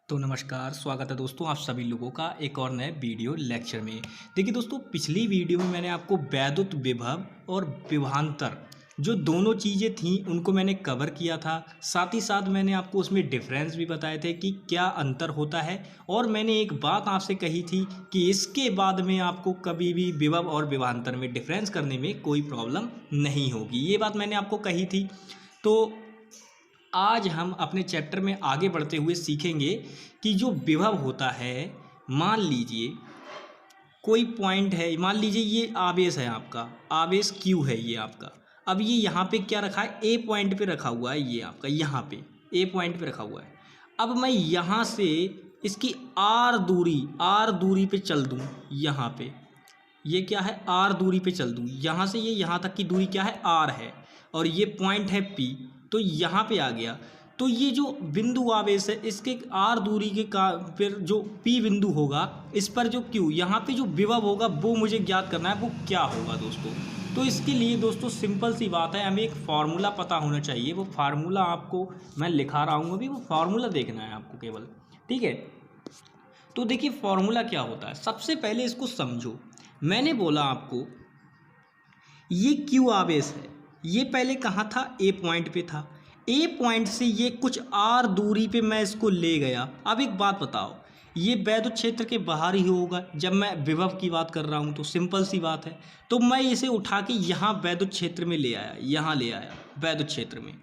तो नमस्कार, स्वागत है दोस्तों आप सभी लोगों का एक और नए वीडियो लेक्चर में। देखिए दोस्तों, पिछली वीडियो में मैंने आपको वैद्युत विभव और विभवांतर जो दोनों चीज़ें थीं उनको मैंने कवर किया था। साथ ही साथ मैंने आपको उसमें डिफरेंस भी बताए थे कि क्या अंतर होता है। और मैंने एक बात आपसे कही थी कि इसके बाद में आपको कभी भी विभव और विभवांतर में डिफरेंस करने में कोई प्रॉब्लम नहीं होगी। ये बात मैंने आपको कही थी। तो आज हम अपने चैप्टर में आगे बढ़ते हुए सीखेंगे कि जो विभव होता है, मान लीजिए कोई पॉइंट है, मान लीजिए ये आवेश है, आपका आवेश क्यू है ये आपका। अब ये यहाँ पे क्या रखा है, ए पॉइंट पे रखा हुआ है, ये आपका यहाँ पे ए पॉइंट पे रखा हुआ है। अब मैं यहाँ से इसकी आर दूरी पे चल दूँ, यहाँ पे ये क्या है, आर दूरी पे चल दूँ, यहाँ से ये यहाँ तक की दूरी क्या है, आर है, और ये पॉइंट है पी। तो यहाँ पे आ गया। तो ये जो बिंदु आवेश है इसके आर दूरी के का फिर जो पी बिंदु होगा, इस पर जो क्यू, यहाँ पे जो विभव होगा वो मुझे ज्ञात करना है, वो क्या होगा दोस्तों। तो इसके लिए दोस्तों सिंपल सी बात है, हमें एक फार्मूला पता होना चाहिए। वो फार्मूला आपको मैं लिखा रहा हूँ अभी, वो फार्मूला देखना है आपको केवल, ठीक है। तो देखिए फार्मूला क्या होता है, सबसे पहले इसको समझो। मैंने बोला आपको ये क्यू आवेश है, ये पहले कहाँ था, ए पॉइंट पे था। ए पॉइंट से ये कुछ आर दूरी पे मैं इसको ले गया। अब एक बात बताओ, ये वैद्युत क्षेत्र के बाहर ही होगा जब मैं विभव की बात कर रहा हूँ, तो सिंपल सी बात है। तो मैं इसे उठा के यहाँ वैद्युत क्षेत्र में ले आया, यहाँ ले आया वैद्युत क्षेत्र में,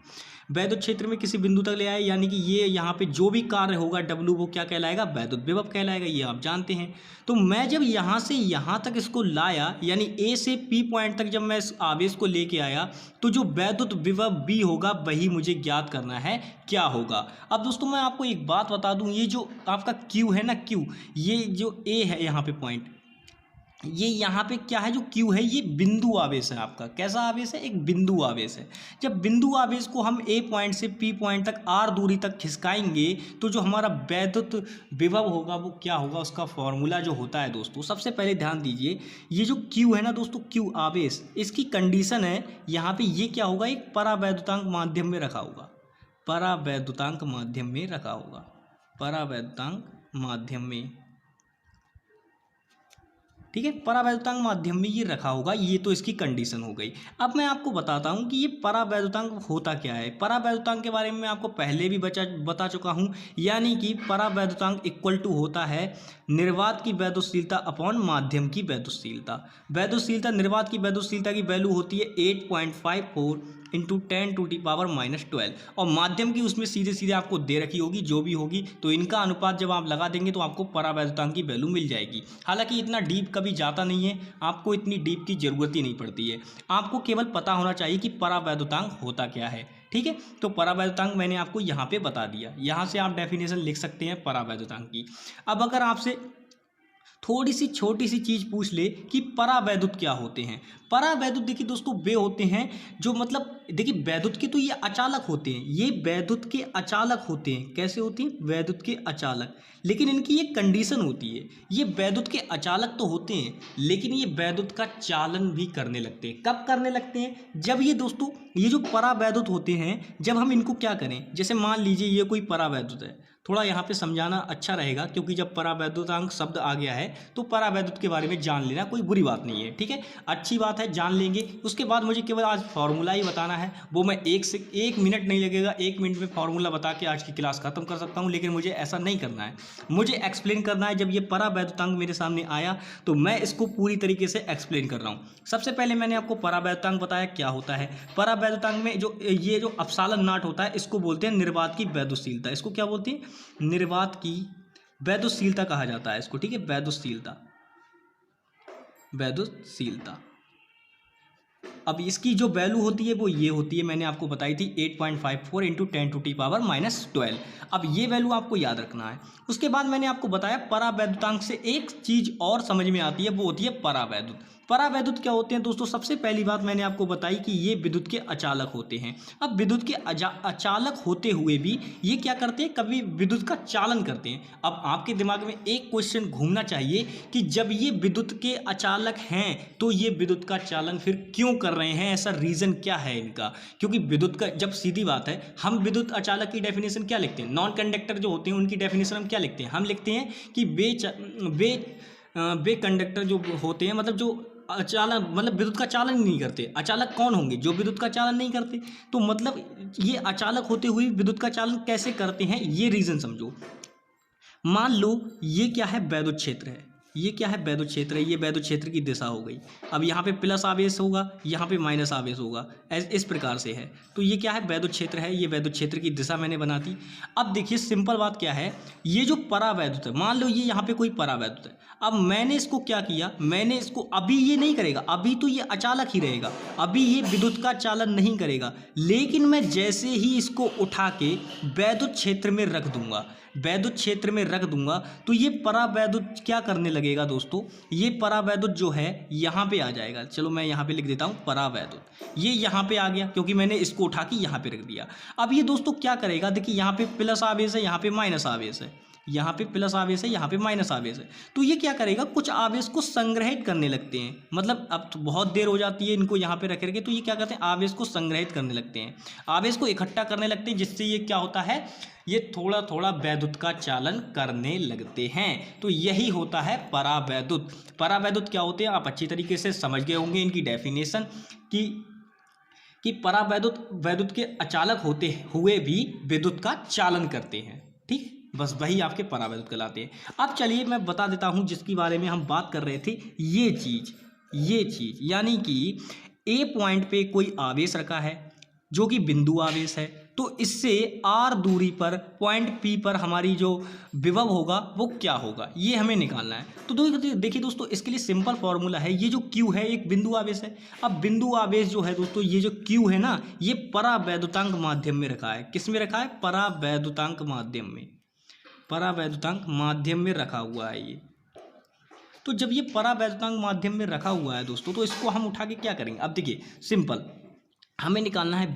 वैद्युत क्षेत्र में किसी बिंदु तक ले आए, यानी कि ये यहाँ पे जो भी कार्य होगा डब्लू, वो क्या कहलाएगा, वैद्युत विभव कहलाएगा, ये आप जानते हैं। तो मैं जब यहाँ से यहाँ तक इसको लाया, यानी ए से पी पॉइंट तक जब मैं इस आवेश को लेके आया, तो जो वैद्युत विभव बी होगा वही मुझे ज्ञात करना है क्या होगा। अब दोस्तों मैं आपको एक बात बता दूं, ये जो आपका क्यू है ना, क्यू, ये जो ए है यहाँ पे पॉइंट, ये यहाँ पे क्या है, जो क्यू है ये बिंदु आवेश है आपका। कैसा आवेश है, एक बिंदु आवेश है। जब बिंदु आवेश को हम ए पॉइंट से पी पॉइंट तक आर दूरी तक खिसकाएंगे, तो जो हमारा वैद्युत विभव होगा वो क्या होगा, उसका फॉर्मूला जो होता है दोस्तों, सबसे पहले ध्यान दीजिए, ये जो क्यू है ना दोस्तों, क्यू आवेश, इसकी कंडीशन है यहाँ पे, ये क्या होगा, एक परावैद्युतांक माध्यम में रखा होगा, परावैद्युतांक माध्यम में रखा होगा, परावैद्युतांक माध्यम में, ठीक है, परावैद्युतांक माध्यम में ये रखा होगा। ये तो इसकी कंडीशन हो गई। अब मैं आपको बताता हूँ कि ये परावैद्युतांक होता क्या है। परावैद्युतांक के बारे में मैं आपको पहले भी बता चुका हूँ, यानी कि परावैद्युतांक इक्वल टू होता है निर्वात की वैद्युतशीलता अपॉन माध्यम की वैद्युतशीलता। वैद्युतशीलता, निर्वात की वैद्युतशीलता की वैल्यू होती है 8.54 इंटू 10⁻⁻12, और माध्यम की उसमें सीधे सीधे आपको दे रखी होगी जो भी होगी। तो इनका अनुपात जब आप लगा देंगे तो आपको परावैद्युतांक की वैल्यू मिल जाएगी। हालांकि इतना डीप कभी जाता नहीं है, आपको इतनी डीप की जरूरत ही नहीं पड़ती है। आपको केवल पता होना चाहिए कि परावैद्युतांक होता क्या है, ठीक है। तो परावैद्युतांक मैंने आपको यहाँ पे बता दिया, यहाँ से आप डेफिनेशन लिख सकते हैं परावैद्युतांक की। अब अगर आपसे थोड़ी सी छोटी सी चीज़ पूछ ले कि परावैद्युत क्या होते हैं। परावैद्युत देखिए दोस्तों वे होते हैं जो, मतलब देखिए वैद्युत के तो ये अचालक होते हैं, ये वैद्युत के अचालक होते हैं। कैसे होते हैं, वैद्युत के अचालक, लेकिन इनकी एक कंडीशन होती है, ये वैद्युत के अचालक तो होते हैं लेकिन ये वैद्युत का चालन भी करने लगते हैं। कब करने लगते हैं, जब ये दोस्तों, ये जो परावैद्युत होते हैं, जब हम इनको क्या करें, जैसे मान लीजिए ये कोई परावैद्युत है, थोड़ा यहाँ पे समझाना अच्छा रहेगा क्योंकि जब परावैद्युतांक शब्द आ गया है तो परावैद्युत के बारे में जान लेना कोई बुरी बात नहीं है, ठीक है, अच्छी बात है, जान लेंगे। उसके बाद मुझे केवल आज फॉर्मूला ही बताना है, वो मैं एक मिनट नहीं लगेगा, 1 मिनट में फॉर्मूला बता के आज की क्लास खत्म कर सकता हूँ। लेकिन मुझे ऐसा नहीं करना है, मुझे एक्सप्लेन करना है। जब ये परावैद्युतांक मेरे सामने आया तो मैं इसको पूरी तरीके से एक्सप्लेन कर रहा हूँ। सबसे पहले मैंने आपको परावैद्युतांक बताया क्या होता है। परावैद्युतांक में जो ये जो अपसालन नाट होता है, इसको बोलते हैं निर्वात की वैद्युतशीलता। इसको क्या बोलते हैं, निर्वात की वैद्युतशीलता कहा जाता है इसको, ठीक है, वैद्युतशीलता, वैद्युतशीलता। अब इसकी जो वैल्यू होती है वो ये होती है, मैंने आपको बताई थी 8.54 इंटू 10⁻⁻12। अब ये वैल्यू आपको याद रखना है। उसके बाद मैंने आपको बताया परावैद्युतांक से एक चीज़ और समझ में आती है, वो होती है परावैद्युत। परावैद्युत क्या होते हैं दोस्तों? सबसे पहली बात मैंने आपको बताई कि ये विद्युत के अचालक होते हैं। अब विद्युत के अचालक होते हुए भी ये क्या करते हैं, कभी विद्युत का चालन करते हैं। अब आपके दिमाग में एक क्वेश्चन घूमना चाहिए कि जब ये विद्युत के अचालक हैं तो ये विद्युत का चालन फिर क्यों कर रहे हैं, ऐसा रीज़न क्या है इनका? क्योंकि विद्युत का, जब सीधी बात है, हम विद्युत अचालक की डेफिनेशन क्या लिखते हैं? नॉन कंडक्टर जो होते हैं उनकी डेफिनेशन हम क्या लिखते हैं? हम लिखते हैं कि वे कंडक्टर जो होते हैं, मतलब जो अचालक, मतलब विद्युत का चालन ही नहीं करते। अचालक कौन होंगे? जो विद्युत का चालन नहीं करते। तो मतलब ये अचालक होते हुए विद्युत का चालन कैसे करते हैं, ये रीज़न समझो। मान लो ये क्या है, वैद्युत क्षेत्र है। ये क्या है, वैद्युत क्षेत्र है। ये वैद्युत क्षेत्र की दिशा हो गई। अब यहाँ पे प्लस आवेश होगा, यहाँ पे माइनस आवेश होगा, इस प्रकार से है। तो ये क्या है, वैद्युत क्षेत्र है। ये वैद्युत क्षेत्र की दिशा मैंने बना दी। अब देखिए सिंपल बात क्या है, ये जो परावैद्युत है, मान लो ये यहाँ पे कोई परावैद्युत है। अब मैंने इसको क्या किया, मैंने इसको, अभी ये नहीं करेगा, अभी तो ये अचालक ही रहेगा, अभी ये विद्युत का चालन नहीं करेगा। लेकिन मैं जैसे ही इसको उठा के वैद्युत क्षेत्र में रख दूंगा, वैद्युत क्षेत्र में रख दूंगा, तो ये परावैद्युत क्या करने लगेगा दोस्तों? ये परावैद्युत जो है यहाँ पे आ जाएगा। चलो मैं यहाँ पे लिख देता हूँ परावैद्युत। ये यहाँ पे आ गया क्योंकि मैंने इसको उठा के यहाँ पे रख दिया। अब ये दोस्तों क्या करेगा, देखिए यहाँ पे प्लस आवेश है, यहाँ पे माइनस आवेश है, यहाँ पे प्लस आवेश है, यहाँ पे माइनस आवेश है। तो ये क्या करेगा, कुछ आवेश को संग्रहित करने लगते हैं। मतलब अब तो बहुत देर हो जाती है इनको यहाँ पे रख करके, तो ये क्या करते हैं, आवेश को संग्रहित करने लगते हैं, आवेश को इकट्ठा करने लगते हैं, जिससे ये क्या होता है, ये थोड़ा थोड़ा वैद्युत का चालन करने लगते हैं। तो यही होता है परावैद्युत। परावैद्युत क्या होते हैं, आप अच्छी तरीके से समझ गए होंगे इनकी डेफिनेशन कि परावैद्युत वैद्युत के अचालक होते हुए भी विद्युत का चालन करते हैं। ठीक, बस वही आपके परावैद्युत कहलाते हैं। अब चलिए मैं बता देता हूं जिसके बारे में हम बात कर रहे थे, ये चीज़ यानी कि ए पॉइंट पे कोई आवेश रखा है जो कि बिंदु आवेश है, तो इससे आर दूरी पर पॉइंट पी पर हमारी जो विभव होगा वो क्या होगा, ये हमें निकालना है। तो देखिए दोस्तों, इसके लिए सिंपल फॉर्मूला है, ये जो क्यू है एक बिंदु आवेश है। अब बिंदु आवेश जो है दोस्तों, ये जो क्यू है ना, ये परावैद्युतांक माध्यम में रखा है। किस में रखा है, परावैद्युतांक माध्यम में, परावैद्युतांक माध्यम में रखा हुआ है ये। तो जब ये परावैद्युतांक माध्यम में रखा हुआ है दोस्तों, तो इसको हम उठा के क्या करेंगे, अब देखिए सिंपल, हमें निकालना है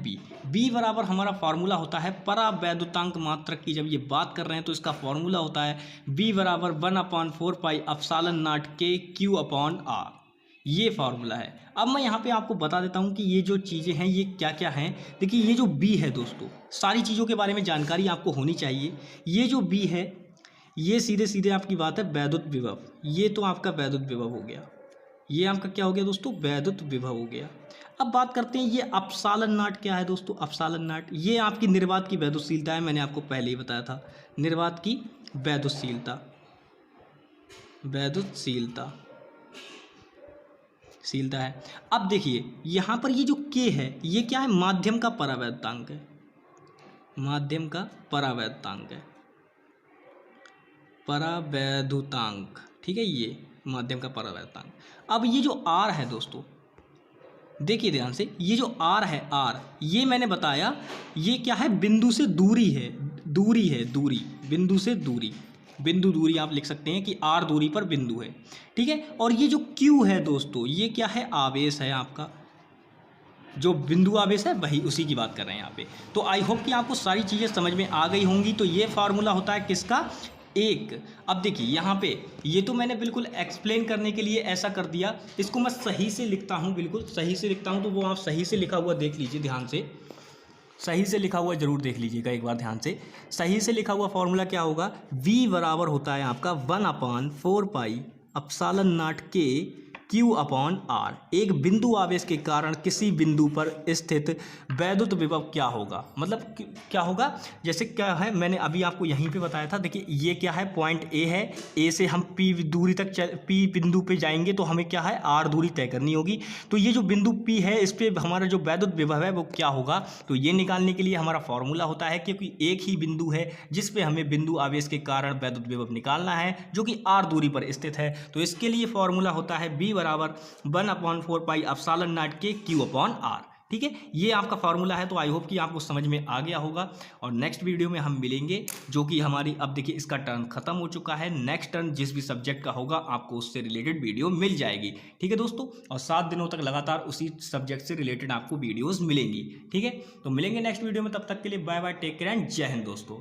बी बराबर, हमारा फार्मूला होता है परावैद्युतांक मात्रक की। जब ये बात कर रहे हैं तो इसका फार्मूला होता है बी बराबर 1/4 पाई एप्सिलॉन नॉट के क्यू अपॉन आर, ये फार्मूला है। अब मैं यहाँ पे आपको बता देता हूँ कि ये जो चीज़ें हैं ये क्या क्या हैं। देखिए ये जो बी है दोस्तों, सारी चीज़ों के बारे में जानकारी आपको होनी चाहिए। ये जो बी है, ये सीधे सीधे आपकी बात है वैद्युत विभव, ये तो आपका वैद्युत विभव हो गया, ये आपका क्या हो गया दोस्तों, वैद्युत विभव हो गया। अब बात करते हैं ये एप्सिलॉन नॉट क्या है दोस्तों, एप्सिलॉन नॉट ये आपकी निर्वात की वैद्युतशीलता है, मैंने आपको पहले ही बताया था, निर्वात की वैद्युतशीलता है। अब देखिए यहाँ पर ये जो के है, ये क्या है, माध्यम का परावैद्युतांक है, माध्यम का परावैद्युतांक है, परावैद्युतांक, ठीक है, ये माध्यम का परावैद्युतांक। अब ये जो आर है दोस्तों, देखिए ध्यान से, ये जो आर है, आर ये मैंने बताया ये क्या है, बिंदु से दूरी है, दूरी बिंदु से दूरी, बिंदु दूरी आप लिख सकते हैं कि आर दूरी पर बिंदु है, ठीक है। और ये जो क्यू है दोस्तों, ये क्या है, आवेश है आपका, जो बिंदु आवेश है वही, उसी की बात कर रहे हैं यहाँ पे। तो आई होप कि आपको सारी चीज़ें समझ में आ गई होंगी। तो ये फार्मूला होता है किसका, एक। अब देखिए यहाँ पे ये तो मैंने बिल्कुल एक्सप्लेन करने के लिए ऐसा कर दिया, इसको मैं सही से लिखता हूँ, बिल्कुल सही से लिखता हूँ, तो वो आप सही से लिखा हुआ देख लीजिए, ध्यान से सही से लिखा हुआ जरूर देख लीजिएगा एक बार ध्यान से। सही से लिखा हुआ फॉर्मूला क्या होगा, v बराबर होता है आपका 1/4 पाई एप्सिलॉन नॉट के क्यू अपॉन आर। एक बिंदु आवेश के कारण किसी बिंदु पर स्थित वैद्युत विभव क्या होगा, मतलब क्या होगा, जैसे क्या है मैंने अभी आपको यहीं पे बताया था। देखिए ये क्या है, पॉइंट ए है, ए से हम पी दूरी तक पी बिंदु पे जाएंगे तो हमें क्या है, आर दूरी तय करनी होगी। तो ये जो बिंदु पी है, इस पर हमारा जो वैद्युत विभव है वो क्या होगा, तो ये निकालने के लिए हमारा फॉर्मूला होता है, क्योंकि एक ही बिंदु है जिस पे हमें बिंदु आवेश के कारण वैद्युत विभव निकालना है, जो कि आर दूरी पर स्थित है। तो इसके लिए फॉर्मूला होता है बी बराबर 1/4 पाई एप्सिलॉन नॉट के क्यू अपॉन आर। ठीक है, ये आपका फार्मूला है। तो आई होप कि आपको समझ में आ गया होगा। और नेक्स्ट वीडियो में हम मिलेंगे, जो कि हमारी अब देखिए इसका टर्न खत्म हो चुका है। नेक्स्ट टर्न जिस भी सब्जेक्ट का होगा आपको उससे रिलेटेड वीडियो मिल जाएगी। ठीक है दोस्तों, और 7 दिनों तक लगातार उसी सब्जेक्ट से रिलेटेड आपको वीडियोज़ मिलेंगी। ठीक है, तो मिलेंगे नेक्स्ट वीडियो में, तब तक के लिए bye bye, take care and जय हिंद दोस्तों।